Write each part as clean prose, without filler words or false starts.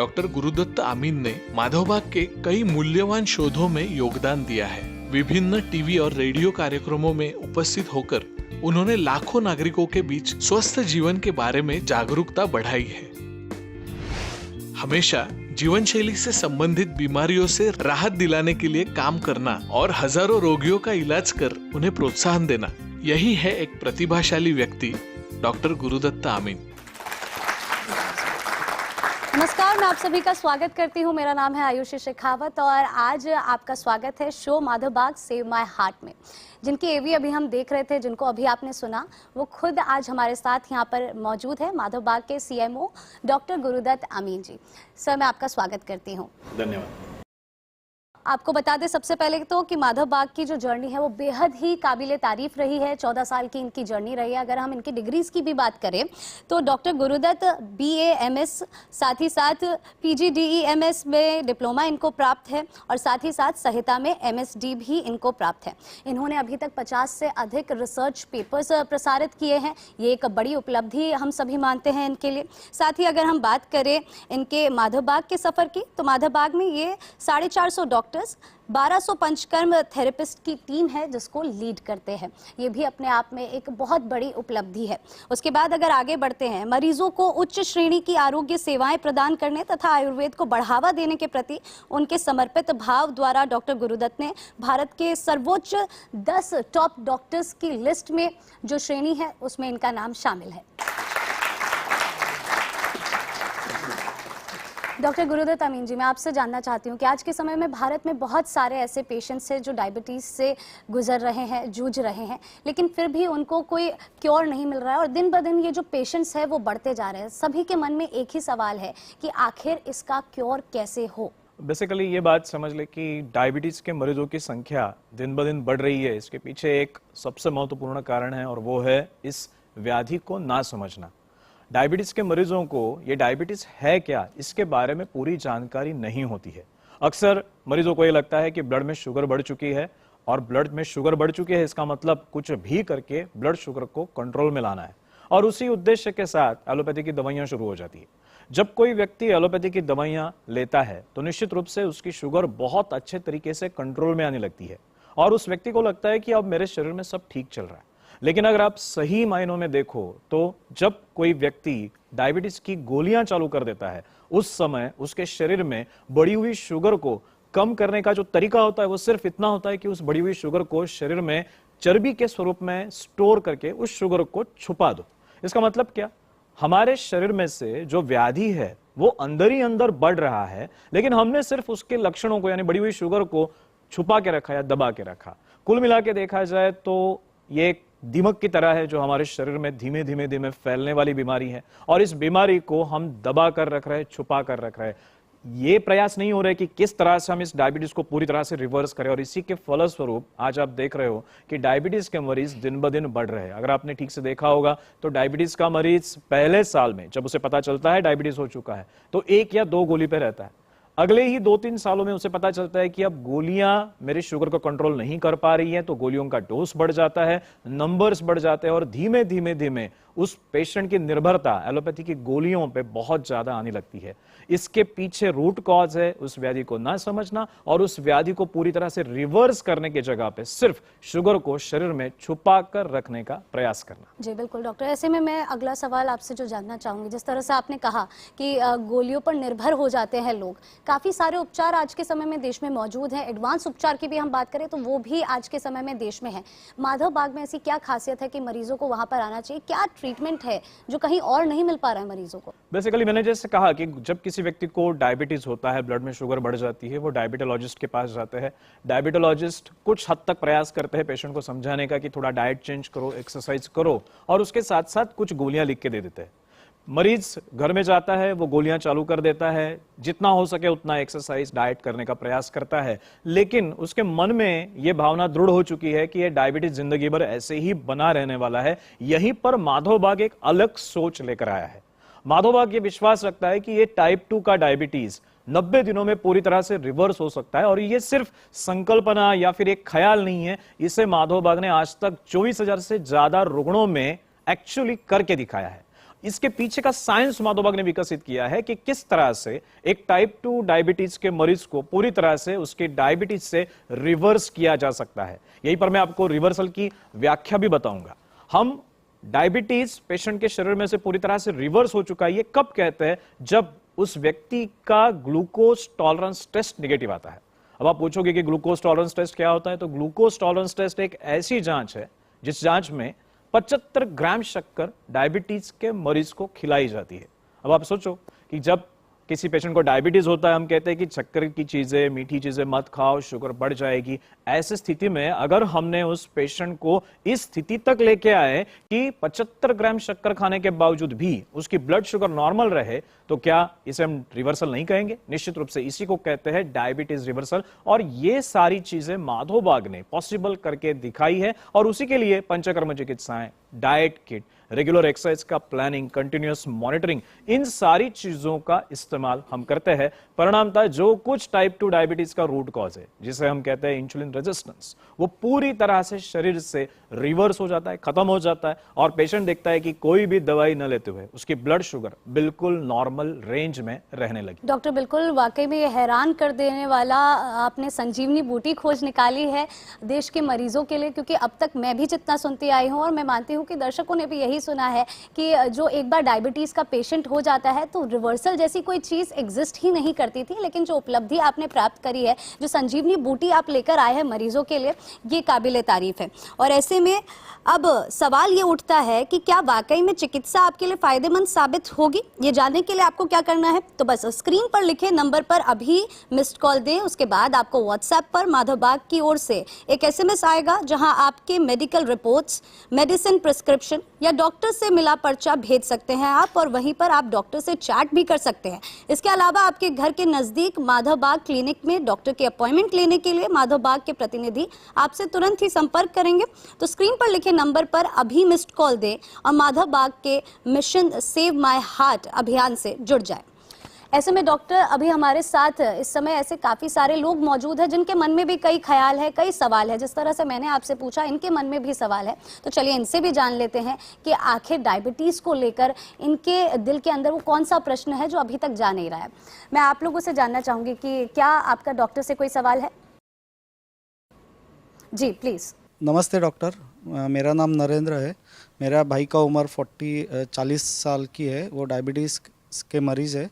Doctor Gurudatt आमीन ने माधवबाग के कई मूल्यवान शोधों में योगदान दिया है। विभिन्न टीवी और रेडियो कार्यक्रमों में उपस्थित होकर उन्होंने लाखों नागरिकों के बीच स्वस्थ जीवन के बारे में जागरूकता बढ़ाई है। हमेशा जीवन शैली से संबंधित बीमारियों से राहत दिलाने के लिए काम करना और हजारों रोगियों का इलाज कर उन्हें प्रोत्साहन देना, यही है एक प्रतिभाशाली व्यक्ति डॉक्टर गुरुदत्त आमीन। नमस्कार, मैं आप सभी का स्वागत करती हूं। मेरा नाम है आयुषी शेखावत और आज आपका स्वागत है show Madhavbaug save my heart में। जिनकी एवी अभी हम देख रहे थे, जिनको अभी आपने सुना, वो खुद आज हमारे साथ यहाँ पर मौजूद है, माधवबाग के सीएमओ डॉक्टर गुरुदत्त आमीन जी। सर, मैं आपका स्वागत करती हूँ। धन्यवाद। आपको बता दें सबसे पहले तो कि माधवबाग की जो जर्नी है वो बेहद ही काबिले तारीफ रही है। 14 साल की इनकी जर्नी रही है। अगर हम इनकी डिग्रीज की भी बात करें तो डॉक्टर गुरुदत्त BA MS, साथ ही साथ PG DEMS में डिप्लोमा इनको प्राप्त है और साथ ही साथ संहिता में MSD भी इनको प्राप्त है। इन्होंने अभी तक 50 से अधिक रिसर्च पेपर्स प्रसारित किए हैं। ये एक बड़ी उपलब्धि हम सभी मानते हैं इनके लिए। साथ ही अगर हम बात करें इनके माधवबाग के सफ़र की, तो माधवबाग में ये 450 डॉक्टर्स, 1200 पंचकर्म थेरेपिस्ट की टीम है जिसको लीड करते हैं। ये भी अपने आप में एक बहुत बड़ी उपलब्धि है। उसके बाद अगर आगे बढ़ते हैं, मरीजों को उच्च श्रेणी की आरोग्य सेवाएं प्रदान करने तथा आयुर्वेद को बढ़ावा देने के प्रति उनके समर्पित भाव द्वारा डॉक्टर गुरुदत्त ने भारत के सर्वोच्च 10 टॉप डॉक्टर्स की लिस्ट में जो श्रेणी है उसमें इनका नाम शामिल है। डॉक्टर गुरुदत्त आमीन जी, मैं आपसे जानना चाहती हूँ कि आज के समय में भारत में बहुत सारे ऐसे पेशेंट्स हैं जो डायबिटीज़ से गुजर रहे हैं, जूझ रहे हैं, लेकिन फिर भी उनको कोई क्योर नहीं मिल रहा है और दिन ब दिन ये जो पेशेंट्स हैं वो बढ़ते जा रहे हैं। सभी के मन में एक ही सवाल है कि आखिर इसका क्योर कैसे हो। बेसिकली ये बात समझ ले कि डायबिटीज़ के मरीजों की संख्या दिन ब दिन बढ़ रही है। इसके पीछे एक सबसे महत्वपूर्ण कारण है और वो है इस व्याधि को ना समझना। डायबिटीज़ के मरीजों को ये डायबिटीज़ है क्या, इसके बारे में पूरी जानकारी नहीं होती है। अक्सर मरीजों को ये लगता है कि ब्लड में शुगर बढ़ चुकी है और ब्लड में शुगर बढ़ चुकी है इसका मतलब कुछ भी करके ब्लड शुगर को कंट्रोल में लाना है और उसी उद्देश्य के साथ एलोपैथी की दवाइयाँ शुरू हो जाती है। जब कोई व्यक्ति एलोपैथी की दवाइयाँ लेता है तो निश्चित रूप से उसकी शुगर बहुत अच्छे तरीके से कंट्रोल में आने लगती है और उस व्यक्ति को लगता है कि अब मेरे शरीर में सब ठीक चल रहा है। लेकिन अगर आप सही मायनों में देखो तो जब कोई व्यक्ति डायबिटीज की गोलियां चालू कर देता है उस समय उसके शरीर में बढ़ी हुई शुगर को कम करने का जो तरीका होता है वो सिर्फ इतना होता है कि उस बढ़ी हुई शुगर को शरीर में चर्बी के स्वरूप में स्टोर करके उस शुगर को छुपा दो। इसका मतलब क्या, हमारे शरीर में से जो व्याधि है वो अंदर ही अंदर बढ़ रहा है, लेकिन हमने सिर्फ उसके लक्षणों को यानी बढ़ी हुई शुगर को छुपा के रखा या दबा के रखा। कुल मिला के देखा जाए तो ये एक दीमक की तरह है जो हमारे शरीर में धीमे धीमे फैलने वाली बीमारी है और इस बीमारी को हम दबा कर रख रहे हैं, छुपा कर रख रहे हैं। ये प्रयास नहीं हो रहे कि किस तरह से हम इस डायबिटीज को पूरी तरह से रिवर्स करें और इसी के फलस्वरूप आज आप देख रहे हो कि डायबिटीज के मरीज दिन ब दिन बढ़ रहे हैं। अगर आपने ठीक से देखा होगा तो डायबिटीज का मरीज पहले साल में जब उसे पता चलता है डायबिटीज हो चुका है तो 1 या 2 गोली पे रहता है। अगले ही 2-3 सालों में उसे पता चलता है कि अब गोलियां मेरे शुगर को कंट्रोल नहीं कर पा रही है, तो गोलियों का डोज बढ़ जाता है, नंबर्स बढ़ जाते हैं और धीमे धीमे उस पेशेंट की निर्भरता एलोपैथी की गोलियों पे बहुत ज्यादा आने लगती है। इसके पीछे रूट कॉज है उस व्याधि को ना समझना और उस व्याधि को पूरी तरह से रिवर्स करने की जगह पे सिर्फ शुगर को शरीर में छुपा कर रखने का प्रयास करना। जी बिल्कुल डॉक्टर, ऐसे में मैं अगला सवाल आपसे जो जानना चाहूंगी, जिस तरह से आपने कहा कि गोलियों पर निर्भर हो जाते हैं लोग, काफी सारे उपचार आज के समय में देश में मौजूद हैं। एडवांस उपचार की भी हम बात करें तो वो भी आज के समय में देश में है। माधवबाग में ऐसी क्या खासियत है कि मरीजों को वहां पर आना चाहिए? क्या ट्रीटमेंट है जो कहीं और नहीं मिल पा रहा है मरीजों को? बेसिकली मैंने जैसे कहा कि जब किसी व्यक्ति को डायबिटीज होता है, ब्लड में शुगर बढ़ जाती है, वो डायबिटोलॉजिस्ट के पास जाते हैं। डायबिटोलॉजिस्ट कुछ हद तक प्रयास करते हैं पेशेंट को समझाने का कि थोड़ा डाइट चेंज करो, एक्सरसाइज करो और उसके साथ साथ कुछ गोलियां लिख के दे देते हैं। मरीज घर में जाता है, वो गोलियां चालू कर देता है, जितना हो सके उतना एक्सरसाइज डाइट करने का प्रयास करता है, लेकिन उसके मन में ये भावना दृढ़ हो चुकी है कि ये डायबिटीज जिंदगी भर ऐसे ही बना रहने वाला है। यहीं पर माधवबाग एक अलग सोच लेकर आया है। माधवबाग ये विश्वास रखता है कि ये टाइप 2 का डायबिटीज 90 दिनों में पूरी तरह से रिवर्स हो सकता है और ये सिर्फ संकल्पना या फिर एक ख्याल नहीं है, इसे माधवबाग ने आज तक 24,000 से ज्यादा रुग्णों में एक्चुअली करके दिखाया है। इसके पीछे का साइंस माधव बाग ने विकसित किया है कि किस तरह से एक टाइप 2 डायबिटीज के मरीज को पूरी तरह से उसके डायबिटीज से रिवर्स किया जा सकता है। यहीं पर मैं आपको रिवर्सल की व्याख्या भी बताऊंगा। हम डायबिटीज पेशेंट के शरीर में से पूरी तरह से रिवर्स हो चुका है, ये कब कहते हैं? जब उस व्यक्ति का ग्लूकोज टॉलरेंस टेस्ट नेगेटिव आता है। अब आप पूछोगे कि ग्लूकोज टॉलरेंस टेस्ट क्या होता है? तो ग्लूकोज टॉलरेंस टेस्ट एक ऐसी जांच है जिस जांच में 75 ग्राम शक्कर डायबिटीज के मरीज को खिलाई जाती है। अब आप सोचो कि जब किसी पेशेंट को डायबिटीज होता है, हम कहते हैं कि शक्कर की चीजें, मीठी चीजें मत खाओ, शुगर बढ़ जाएगी। ऐसी स्थिति में अगर हमने उस पेशेंट को इस स्थिति तक लेके आए कि 75 ग्राम शक्कर खाने के बावजूद भी उसकी ब्लड शुगर नॉर्मल रहे, तो क्या इसे हम रिवर्सल नहीं कहेंगे? निश्चित रूप से इसी को कहते हैं डायबिटीज रिवर्सल। और ये सारी चीजें माधव बाग ने पॉसिबल करके दिखाई है और उसी के लिए पंचकर्म चिकित्साएं, डाइट किट, रेगुलर एक्सरसाइज का प्लानिंग, कंटिन्यूअस मॉनिटरिंग, इन सारी चीजों का इस्तेमाल हम करते हैं। परिणामतः जो कुछ टाइप 2 डायबिटीज का रूट कॉज है, जिसे हम कहते हैं इंसुलिन रेजिस्टेंस, वो पूरी तरह से शरीर से रिवर्स हो जाता है, खत्म हो जाता है और पेशेंट देखता है कि कोई भी दवाई न लेते हुए उसकी ब्लड शुगर बिल्कुल नॉर्मल रेंज में रहने लगी। डॉक्टर, बिल्कुल वाकई में ये हैरान कर देने वाला आपने संजीवनी बूटी खोज निकाली है देश के मरीजों के लिए, क्योंकि अब तक मैं भी जितना सुनती आई हूँ और मैं मानती हूँ कि दर्शकों ने भी यही सुना है कि जो एक बार डायबिटीज का पेशेंट हो जाता है तो रिवर्सल जैसी कोई चीज एग्जिस्ट ही नहीं करती थी। लेकिन जो उपलब्धि आपने प्राप्त करी है, जो संजीवनी बूटी आप लेकर आए हैं मरीजों के लिए, ये काबिले तारीफ है। और ऐसे में अब सवाल ये उठता है कि क्या वाकई में चिकित्सा आपके लिए फायदेमंद साबित होगी? ये जानने के लिए आपको क्या करना है, तो बस स्क्रीन पर लिखे नंबर पर अभी मिस्ड कॉल दें। उसके बाद आपको व्हाट्सएप पर माधव बाग की ओर से एक SMS आएगा जहां आपके मेडिकल रिपोर्ट्स, मेडिसिन प्रिस्क्रिप्शन या डॉक्टर से मिला पर्चा भेज सकते हैं आप, और वहीं पर आप डॉक्टर से चैट भी कर सकते हैं। इसके अलावा आपके घर के नजदीक माधव बाग क्लिनिक में डॉक्टर की अपॉइंटमेंट लेने के लिए माधव बाग के प्रतिनिधि आपसे तुरंत ही संपर्क करेंगे। तो स्क्रीन पर लिखे नंबर पर अभी मिस्ड कॉल दें और माधव बाग के मिशन सेव माय हार्ट अभियान से जुड़ जाए। ऐसे में डॉक्टर, अभी हमारे साथ इस समय ऐसे काफी सारे लोग मौजूद हैं जिनके मन में भी कई ख्याल है, कई सवाल है। जिस तरह से मैंने आपसे पूछा, इनके मन में भी सवाल है। तो चलिए इनसे भी जान लेते हैं कि आखिर डायबिटीज को लेकर इनके दिल के अंदर वो कौन सा प्रश्न है जो अभी तक जा नहीं रहा है। मैं आप लोगों से जानना चाहूंगी कि क्या आपका डॉक्टर से कोई सवाल है? जी प्लीज। नमस्ते डॉक्टर, मेरा नाम नरेंद्र है। मेरा भाई का उम्र 40 साल की है। वो डायबिटीज़ के मरीज़ है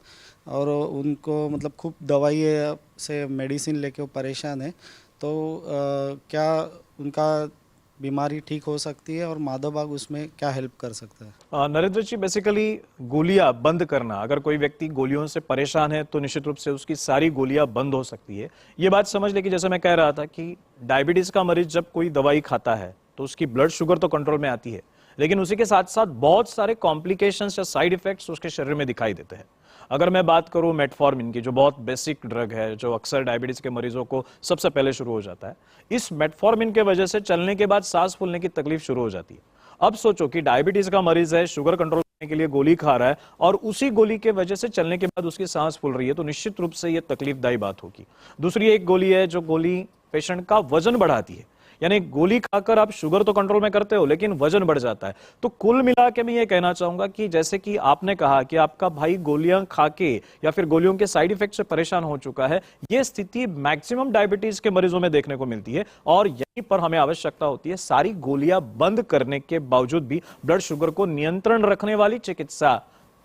और उनको मतलब खूब दवाई से मेडिसिन लेके वो परेशान है। तो क्या उनका बीमारी ठीक हो सकती है और माधव बाग उसमें क्या हेल्प कर सकता है? नरेंद्र जी, बेसिकली गोलियां बंद करना, अगर कोई व्यक्ति गोलियों से परेशान है तो निश्चित रूप से उसकी सारी गोलियां बंद हो सकती है। ये बात समझ ले कि जैसे मैं कह रहा था कि डायबिटीज का मरीज जब कोई दवाई खाता है तो उसकी ब्लड शुगर तो कंट्रोल में आती है, लेकिन उसी के साथ साथ बहुत सारे कॉम्प्लिकेशंस या साइड इफेक्ट्स उसके शरीर में दिखाई देते हैं। अगर मैं बात करूं मेटफॉर्मिन की, जो बहुत बेसिक ड्रग है, जो अक्सर डायबिटीज के मरीजों को सबसे पहले शुरू हो जाता है, इस मेटफॉर्मिन के वजह से चलने के बाद सांस फूलने की तकलीफ शुरू हो जाती है। अब सोचो कि डायबिटीज का मरीज है, शुगर कंट्रोल करने के लिए गोली खा रहा है और उसी गोली के वजह से चलने के बाद उसकी सांस फूल रही है, तो निश्चित रूप से यह तकलीफदायी बात होगी। दूसरी एक गोली है जो गोली पेशेंट का वजन बढ़ाती है, यानी गोली खाकर आप शुगर तो कंट्रोल में करते हो लेकिन वजन बढ़ जाता है। तो कुल मिला के मैं ये कहना चाहूंगा कि जैसे कि आपने कहा कि आपका भाई गोलियां खा के या फिर गोलियों के साइड इफेक्ट से परेशान हो चुका है, ये स्थिति मैक्सिमम डायबिटीज के मरीजों में देखने को मिलती है और यहीं पर हमें आवश्यकता होती है सारी गोलियां बंद करने के बावजूद भी ब्लड शुगर को नियंत्रण रखने वाली चिकित्सा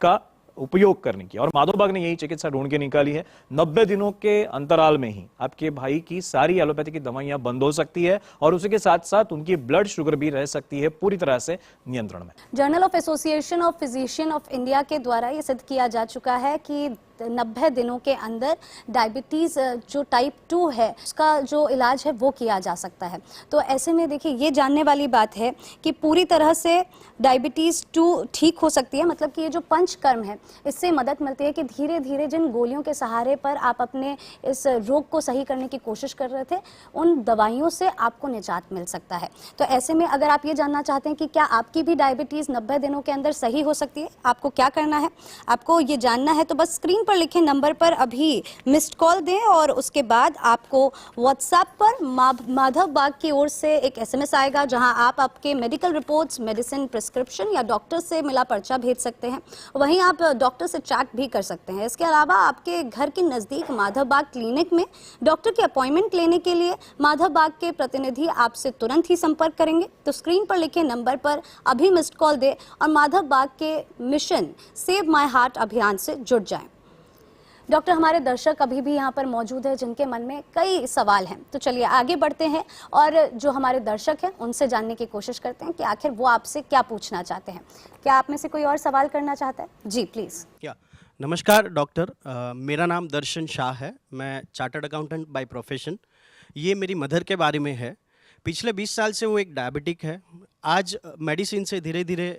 का उपयोग करने की। और माधव बाग ने यही चिकित्सा ढूंढ के निकाली है। 90 दिनों के अंतराल में ही आपके भाई की सारी एलोपैथी की दवाइयां बंद हो सकती है और उसी के साथ साथ उनकी ब्लड शुगर भी रह सकती है पूरी तरह से नियंत्रण में। Journal of association of physician of India के द्वारा ये सिद्ध किया जा चुका है कि 90 दिनों के अंदर डायबिटीज़ जो टाइप 2 है उसका जो इलाज है वो किया जा सकता है। तो ऐसे में देखिए, ये जानने वाली बात है कि पूरी तरह से डायबिटीज़ 2 ठीक हो सकती है, मतलब कि ये जो पंचकर्म है इससे मदद मिलती है कि धीरे धीरे जिन गोलियों के सहारे पर आप अपने इस रोग को सही करने की कोशिश कर रहे थे, उन दवाइयों से आपको निजात मिल सकता है। तो ऐसे में अगर आप ये जानना चाहते हैं कि क्या आपकी भी डायबिटीज़ 90 दिनों के अंदर सही हो सकती है, आपको क्या करना है, आपको ये जानना है तो बस स्क्रीन पर पर लिखे नंबर पर अभी मिस्ड कॉल दें और उसके बाद आपको व्हाट्सएप पर माधव बाग की ओर से एक SMS आएगा जहां आप आपके मेडिकल रिपोर्ट्स, मेडिसिन प्रिस्क्रिप्शन या डॉक्टर से मिला पर्चा भेज सकते हैं। वहीं आप डॉक्टर से चैट भी कर सकते हैं। इसके अलावा आपके घर के नज़दीक माधव बाग क्लिनिक में डॉक्टर की अपॉइंटमेंट लेने के लिए माधव बाग के प्रतिनिधि आपसे तुरंत ही संपर्क करेंगे। तो स्क्रीन पर लिखे नंबर पर अभी मिस्ड कॉल दें और माधव बाग के मिशन सेव माय हार्ट अभियान से जुड़ जाएं। डॉक्टर, हमारे दर्शक अभी भी यहाँ पर मौजूद है जिनके मन में कई सवाल हैं, तो चलिए आगे बढ़ते हैं और जो हमारे दर्शक हैं उनसे जानने की कोशिश करते हैं कि आखिर वो आपसे क्या पूछना चाहते हैं। क्या आप में से कोई और सवाल करना चाहता है? जी प्लीज। नमस्कार डॉक्टर, मेरा नाम दर्शन शाह है। मैं चार्टर्ड अकाउंटेंट बाय प्रोफेशन। ये मेरी मदर के बारे में है। पिछले 20 साल से वो एक डायबिटिक है। आज मेडिसिन से धीरे धीरे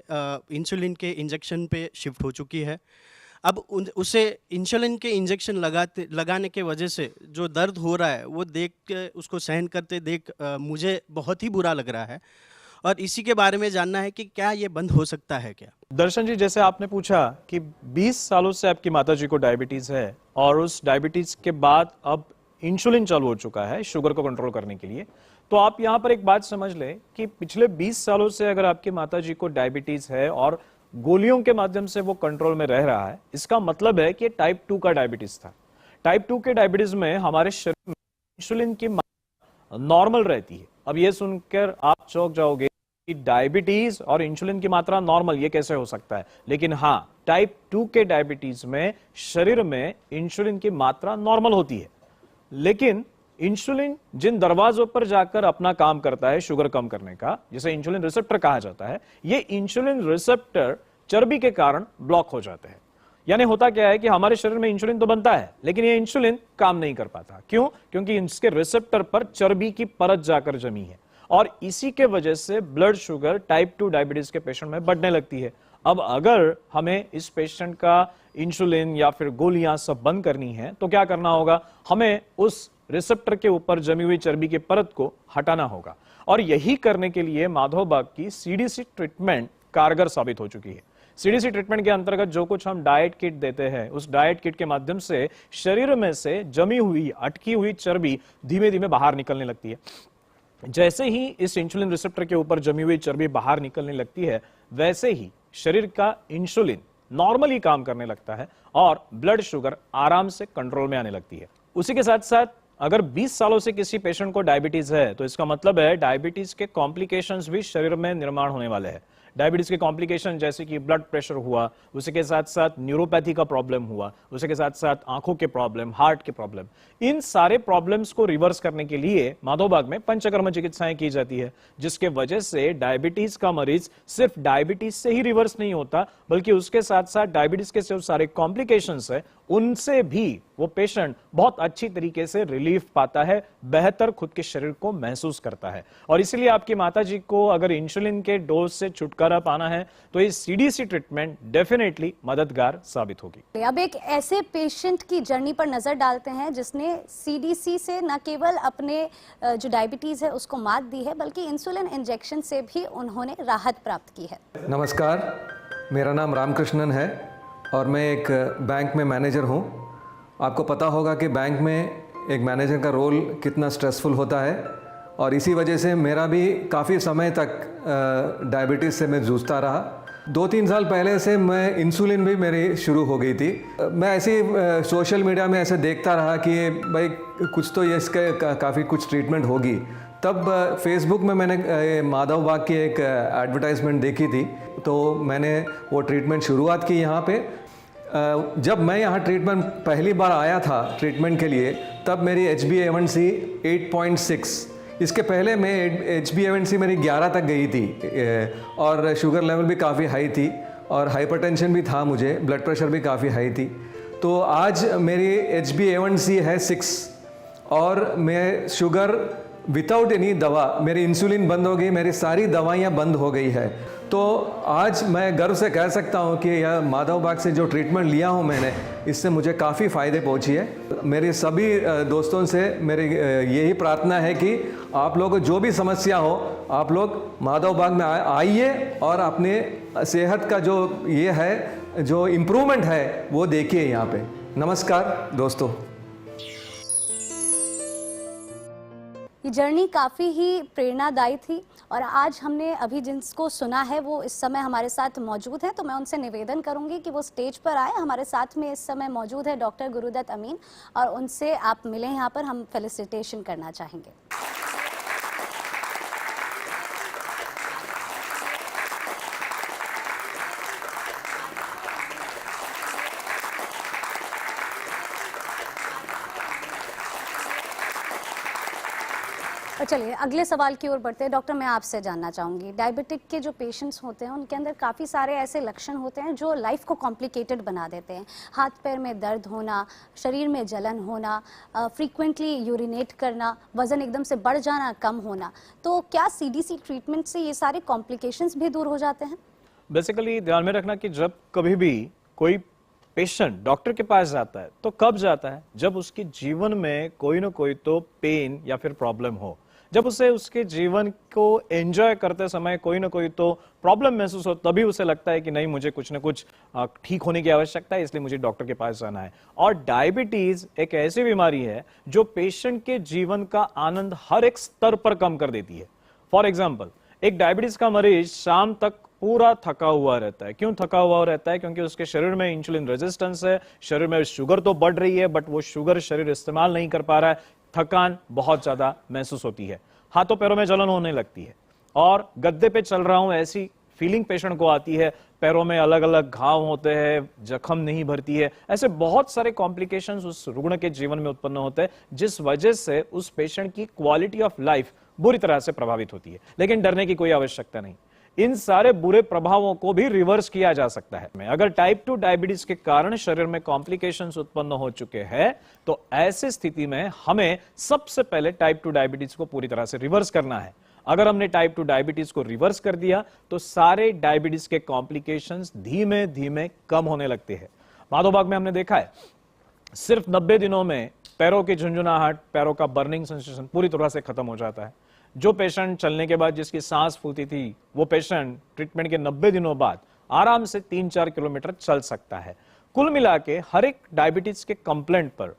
इंसुलिन के इंजेक्शन पे शिफ्ट हो चुकी है। अब उसे इंसुलिन के इंजेक्शन लगाने के वजह से जो दर्द हो रहा है वो देख के, उसको सहन करते देख मुझे बहुत ही बुरा लग रहा है और इसी के बारे में जानना है कि क्या ये बंद हो सकता है क्या? दर्शन जी, जैसे आपने पूछा कि 20 सालों से आपकी माता जी को डायबिटीज है और उस डायबिटीज के बाद अब इंसुलिन चालू हो चुका है शुगर को कंट्रोल करने के लिए, तो आप यहाँ पर एक बात समझ लें कि पिछले 20 सालों से अगर आपकी माता जी को डायबिटीज है और गोलियों के माध्यम से वो कंट्रोल में रह रहा है, इसका मतलब है कि टाइप 2 का डायबिटीज था। टाइप 2 के डायबिटीज में हमारे शरीर में इंसुलिन की मात्रा नॉर्मल रहती है। अब ये सुनकर आप चौंक जाओगे कि डायबिटीज और इंसुलिन की मात्रा नॉर्मल, ये कैसे हो सकता है? लेकिन हाँ, टाइप 2 के डायबिटीज में शरीर में इंसुलिन की मात्रा नॉर्मल होती है, लेकिन इंसुलिन जिन दरवाजों पर जाकर अपना काम करता है शुगर कम करने का, जिसे इंसुलिन रिसेप्टर कहा जाता है, ये इंसुलिन रिसेप्टर चर्बी के कारण ब्लॉक हो जाते हैं। यानी होता क्या है कि हमारे शरीर में इंसुलिन तो बनता है, लेकिन ये इंसुलिन काम नहीं कर पाता। क्यों? क्योंकि इसके रिसेप्टर पर चर्बी की परत जाकर जमी है और इसी के वजह से ब्लड शुगर टाइप 2 डायबिटीज के पेशेंट में बढ़ने लगती है। अब अगर हमें इस पेशेंट का इंसुलिन या फिर गोलियां सब बंद करनी है तो क्या करना होगा? हमें उस रिसेप्टर के ऊपर जमी हुई चर्बी की परत को हटाना होगा और यही करने के लिए माधव बाग की सीडीसी ट्रीटमेंट कारगर साबित हो चुकी है। सीडीसी ट्रीटमेंट के अंतर्गत जो कुछ हम डाइट किट देते हैं, उस डाइट किट के माध्यम से शरीर में से जमी हुई अटकी हुई चर्बी धीमे धीमे बाहर निकलने लगती है। जैसे ही इस इंसुलिन रिसेप्टर के ऊपर जमी हुई चर्बी बाहर निकलने लगती है, वैसे ही शरीर का इंसुलिन नॉर्मली काम करने लगता है और ब्लड शुगर आराम से कंट्रोल में आने लगती है। उसी के साथ साथ अगर 20 सालों से किसी पेशेंट को डायबिटीज है तो इसका मतलब है डायबिटीज के कॉम्प्लिकेशंस भी शरीर में निर्माण होने वाले हैं। डायबिटीज के कॉम्प्लिकेशन जैसे कि ब्लड प्रेशर हुआ, उसी के साथ साथ न्यूरोपैथी का प्रॉब्लम हुआ, उसी के साथ साथ आंखों के प्रॉब्लम, हार्ट के प्रॉब्लम, इन सारे प्रॉब्लम्स को रिवर्स करने के लिए माधव बाग में पंचकर्म चिकित्साएं की जाती है, जिसके वजह से डायबिटीज का मरीज सिर्फ डायबिटीज से ही रिवर्स नहीं होता, बल्कि उसके साथ साथ डायबिटीज के जो सारे कॉम्प्लिकेशंस है उनसे भी वो पेशेंट बहुत अच्छी तरीके से रिलीफ पाता है, बेहतर खुद के शरीर को महसूस करता है। और इसलिए आपकी माताजी को अगर इंसुलिन के डोज से छुटकारा पाना है तो इस सीडीसी ट्रीटमेंट डेफिनेटली मददगार साबित होगी। अब एक ऐसे पेशेंट की जर्नी पर नजर डालते हैं जिसने सीडीसी से न केवल अपने जो डायबिटीज है उसको मात दी है, बल्कि इंसुलिन इंजेक्शन से भी उन्होंने राहत प्राप्त की है। नमस्कार, मेरा नाम रामकृष्णन है और मैं एक बैंक में मैनेजर हूँ। आपको पता होगा कि बैंक में एक मैनेजर का रोल कितना स्ट्रेसफुल होता है और इसी वजह से मेरा भी काफ़ी समय तक डायबिटीज़ से मैं जूझता रहा। 2-3 साल पहले से मैं इंसुलिन भी मेरी शुरू हो गई थी। मैं ऐसे सोशल मीडिया में ऐसे देखता रहा कि भाई कुछ तो ये इसके काफ़ी कुछ ट्रीटमेंट होगी। तब फेसबुक में मैंने माधव बाग की एक एडवर्टाइजमेंट देखी थी, तो मैंने वो ट्रीटमेंट शुरुआत की यहाँ पे। जब मैं यहाँ ट्रीटमेंट पहली बार आया था ट्रीटमेंट के लिए, तब मेरी HbA1c 8.6, इसके पहले मैं HbA1c मेरी 11 तक गई थी और शुगर लेवल भी काफ़ी हाई थी और हाइपरटेंशन भी था, मुझे ब्लड प्रेशर भी काफ़ी हाई थी। तो आज मेरी HbA1c है 6 और मैं शुगर विदाउट एनी दवा, मेरी इंसुलिन बंद हो गई, मेरी सारी दवाइयाँ बंद हो गई है। तो आज मैं गर्व से कह सकता हूँ कि यह माधव बाग से जो ट्रीटमेंट लिया हूँ मैंने, इससे मुझे काफ़ी फ़ायदे पहुँची है। मेरे सभी दोस्तों से मेरी यही प्रार्थना है कि आप लोगों को जो भी समस्या हो, आप लोग माधव बाग में आइए और अपने सेहत का जो ये है, जो इम्प्रूवमेंट है वो देखिए यहाँ पे। नमस्कार दोस्तों। ये जर्नी काफ़ी ही प्रेरणादायी थी और आज हमने अभी जिनको सुना है वो इस समय हमारे साथ मौजूद हैं, तो मैं उनसे निवेदन करूंगी कि वो स्टेज पर आए। हमारे साथ में इस समय मौजूद है डॉक्टर गुरुदत्त अमीन और उनसे आप मिलें यहाँ पर, हम फेलिसिटेशन करना चाहेंगे। और चलिए अगले सवाल की ओर बढ़ते हैं। डॉक्टर, मैं आपसे जानना चाहूँगी, डायबिटिक के जो पेशेंट्स होते हैं उनके अंदर काफ़ी सारे ऐसे लक्षण होते हैं जो लाइफ को कॉम्प्लिकेटेड बना देते हैं। हाथ पैर में दर्द होना, शरीर में जलन होना, फ्रीक्वेंटली यूरिनेट करना, वज़न एकदम से बढ़ जाना, कम होना। तो क्या CDC ट्रीटमेंट से ये सारे कॉम्प्लिकेशंस भी दूर हो जाते हैं? बेसिकली ध्यान में रखना कि जब कभी भी कोई पेशेंट डॉक्टर के पास जाता है तो कब जाता है, जब उसके जीवन में कोई ना कोई तो पेन या फिर प्रॉब्लम हो, जब उसे उसके जीवन को एंजॉय करते समय कोई ना कोई तो प्रॉब्लम महसूस हो, तभी उसे लगता है कि नहीं, मुझे कुछ ना कुछ ठीक होने की आवश्यकता है, इसलिए मुझे डॉक्टर के पास जाना है। और डायबिटीज एक ऐसी बीमारी है जो पेशेंट के जीवन का आनंद हर एक स्तर पर कम कर देती है। फॉर एग्जाम्पल, एक डायबिटीज का मरीज शाम तक पूरा थका हुआ रहता है। क्यों थका हुआ रहता है? क्योंकि उसके शरीर में इंसुलिन रेजिस्टेंस है, शरीर में शुगर तो बढ़ रही है बट वो शुगर शरीर इस्तेमाल नहीं कर पा रहा है, थकान बहुत ज्यादा महसूस होती है, हाथों पैरों में जलन होने लगती है, और गद्दे पे चल रहा हूं ऐसी फीलिंग पेशेंट को आती है, पैरों में अलग अलग घाव होते हैं, जख्म नहीं भरती है, ऐसे बहुत सारे कॉम्प्लिकेशंस उस रुग्ण के जीवन में उत्पन्न होते हैं, जिस वजह से उस पेशेंट की क्वालिटी ऑफ लाइफ बुरी तरह से प्रभावित होती है। लेकिन डरने की कोई आवश्यकता नहीं, इन सारे बुरे प्रभावों को भी रिवर्स किया जा सकता है। अगर टाइप 2 डायबिटीज के कारण शरीर में कॉम्प्लिकेशंस उत्पन्न हो चुके हैं तो ऐसी स्थिति में हमें सबसे पहले टाइप 2 डायबिटीज को पूरी तरह से रिवर्स करना है। अगर हमने टाइप 2 डायबिटीज को रिवर्स कर दिया तो सारे डायबिटीज के कॉम्प्लिकेशंस धीमे धीमे कम होने लगते हैं। माधोबाग में हमने देखा है सिर्फ 90 दिनों में पैरों की झुंझुनाहट, पैरों का बर्निंग सेंसेशन पूरी तरह से खत्म हो जाता है। जो पेशेंट चलने के बाद जिसकी सांस फूलती थी, वो पेशेंट ट्रीटमेंट के 90 दिनों बाद आराम से 3-4 किलोमीटर चल सकता है। कुल मिला के हर एक डायबिटीज के कंप्लेंट पर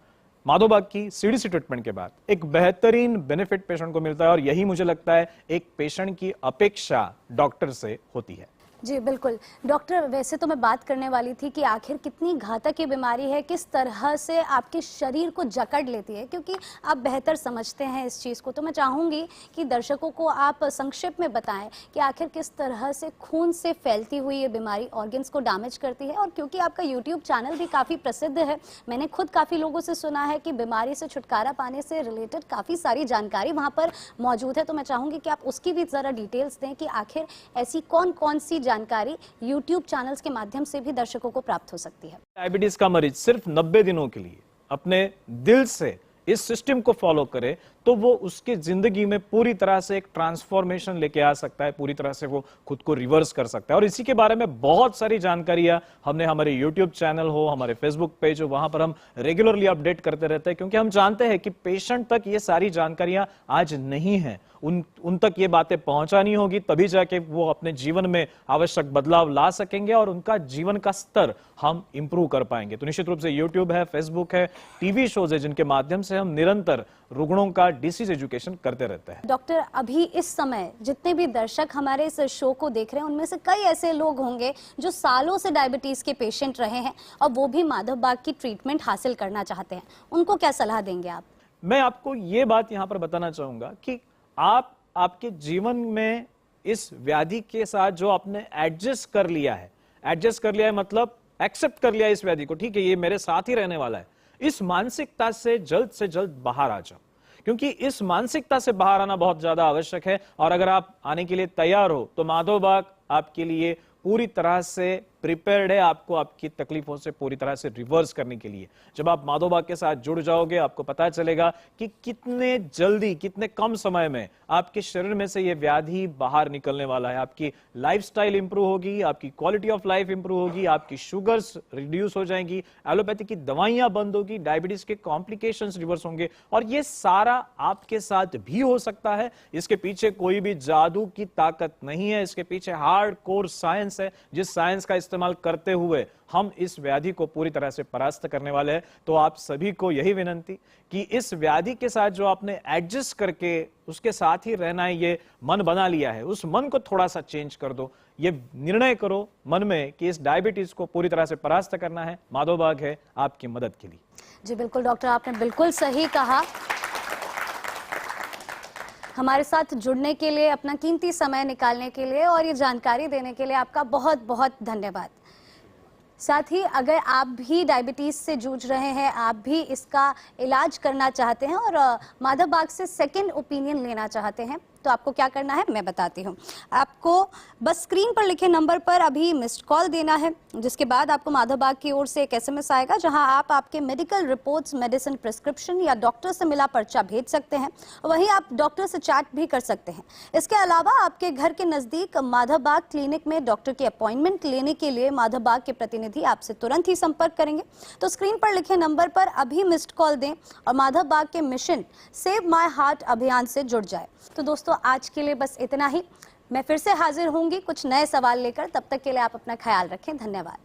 माधोबाग की CDC ट्रीटमेंट के बाद एक बेहतरीन बेनिफिट पेशेंट को मिलता है, और यही मुझे लगता है एक पेशेंट की अपेक्षा डॉक्टर से होती है। जी बिल्कुल डॉक्टर, वैसे तो मैं बात करने वाली थी कि आखिर कितनी घातक ये बीमारी है, किस तरह से आपके शरीर को जकड़ लेती है, क्योंकि आप बेहतर समझते हैं इस चीज़ को। तो मैं चाहूँगी कि दर्शकों को आप संक्षेप में बताएं कि आखिर किस तरह से खून से फैलती हुई ये बीमारी ऑर्गन्स को डैमेज करती है। और क्योंकि आपका यूट्यूब चैनल भी काफ़ी प्रसिद्ध है, मैंने खुद काफ़ी लोगों से सुना है कि बीमारी से छुटकारा पाने से रिलेटेड काफ़ी सारी जानकारी वहाँ पर मौजूद है। तो मैं चाहूँगी कि आप उसकी भी ज़रा डिटेल्स दें कि आखिर ऐसी कौन कौन सी जानकारी YouTube चैनल्स के माध्यम से भी दर्शकों को प्राप्त हो सकती है। डायबिटीज का मरीज सिर्फ 90 दिनों के लिए अपने दिल से इस सिस्टम को फॉलो करे तो वो उसकी जिंदगी में पूरी तरह से एक ट्रांसफॉर्मेशन लेके आ सकता है, पूरी तरह से वो खुद को रिवर्स कर सकता है। और इसी के बारे में बहुत सारी जानकारियां हमने हमारे YouTube चैनल हो, हमारे Facebook पेज हो, वहां पर हम रेगुलरली अपडेट करते रहते हैं, क्योंकि हम जानते हैं कि पेशेंट तक ये सारी जानकारियां आज नहीं है, उन तक ये बातें पहुंचानी होगी, तभी जाके वो अपने जीवन में आवश्यक बदलाव ला सकेंगे और उनका जीवन का स्तर हम इंप्रूव कर पाएंगे। तो निश्चित रूप से YouTube है, Facebook है, टीवी शोज है, जिनके माध्यम से हम निरंतर रुग्णों का डिसीज एजुकेशन करते रहते हैं। डॉक्टर, अभी इस समय जितने भी दर्शक हमारे इस शो को देख रहे हैं उनमें से कई ऐसे लोग होंगे जो सालों से डायबिटीज के पेशेंट रहे हैं और वो भी माधवबाग की ट्रीटमेंट हासिल करना चाहते हैं, उनको क्या सलाह देंगे आप? मैं आपको ये बात यहाँ पर बताना चाहूंगा कि आप आपके जीवन में इस व्याधि के साथ जो आपने एडजस्ट कर लिया है मतलब एक्सेप्ट कर लिया इस व्याधि को, ठीक है ये मेरे साथ ही रहने वाला है, इस मानसिकता से जल्द बाहर आ जाओ, क्योंकि इस मानसिकता से बाहर आना बहुत ज्यादा आवश्यक है। और अगर आप आने के लिए तैयार हो तो माधवबाग आपके लिए पूरी तरह से प्रिपेयर्ड है, आपको आपकी तकलीफों से पूरी तरह से रिवर्स करने के लिए। जब आप माधवबाग के साथ जुड़ जाओगे आपको पता चलेगा कि कितने जल्दी, कितने कम समय में आपके शरीर में से ये व्याधि बाहर निकलने वाला है। आपकी लाइफस्टाइल इंप्रूव होगी, आपकी क्वालिटी ऑफ लाइफ इंप्रूव होगी, आपकी शुगर्स रिड्यूस हो जाएंगी, एलोपैथी की दवाइयां बंद होगी, डायबिटीज के कॉम्प्लिकेशंस रिवर्स होंगे, और ये सारा आपके साथ भी हो सकता है। इसके पीछे कोई भी जादू की ताकत नहीं है, इसके पीछे हार्ड कोर साइंस है, जिस साइंस का इस्तेमाल करते हुए हम इस व्याधि को पूरी तरह से परास्त करने वाले हैं। तो आप सभी को यही विनंती कि इस व्याधि के साथ जो आपने एडजस्ट करके उसके साथ ही रहना है, ये मन बना लिया है, उस मन को थोड़ा सा चेंज कर दो। ये निर्णय करो मन में कि इस डायबिटीज को पूरी तरह से परास्त करना है। माधव बाग है आपकी मदद के लिए। जी बिल्कुल डॉक्टर, आपने बिल्कुल सही कहा। हमारे साथ जुड़ने के लिए, अपना कीमती समय निकालने के लिए और ये जानकारी देने के लिए आपका बहुत बहुत धन्यवाद। साथ ही अगर आप भी डायबिटीज़ से जूझ रहे हैं, आप भी इसका इलाज करना चाहते हैं और माधव बाग से सेकंड ओपिनियन लेना चाहते हैं, तो आपको क्या करना है मैं बताती हूँ। आपको बस स्क्रीन पर लिखे नंबर पर अभी मिस्ड कॉल देना है, जिसके बाद आपको माधव बाग की ओर से एक SMS आएगा जहां आप आपके मेडिकल रिपोर्ट्स, मेडिसिन प्रिस्क्रिप्शन या डॉक्टर से मिला पर्चा भेज सकते हैं। वहीं आप डॉक्टर से चैट भी कर सकते हैं। इसके अलावा आपके घर के नज़दीक माधव बाग क्लिनिक में डॉक्टर की अपॉइंटमेंट लेने के लिए माधव बाग के प्रतिनिधि आपसे तुरंत ही संपर्क करेंगे। तो स्क्रीन पर लिखे नंबर पर अभी मिस्ड कॉल दें और माधव बाग के मिशन सेव माई हार्ट अभियान से जुड़ जाए। तो दोस्तों आज के लिए बस इतना ही। मैं फिर से हाजिर होंगी कुछ नए सवाल लेकर। तब तक के लिए आप अपना ख्याल रखें। धन्यवाद।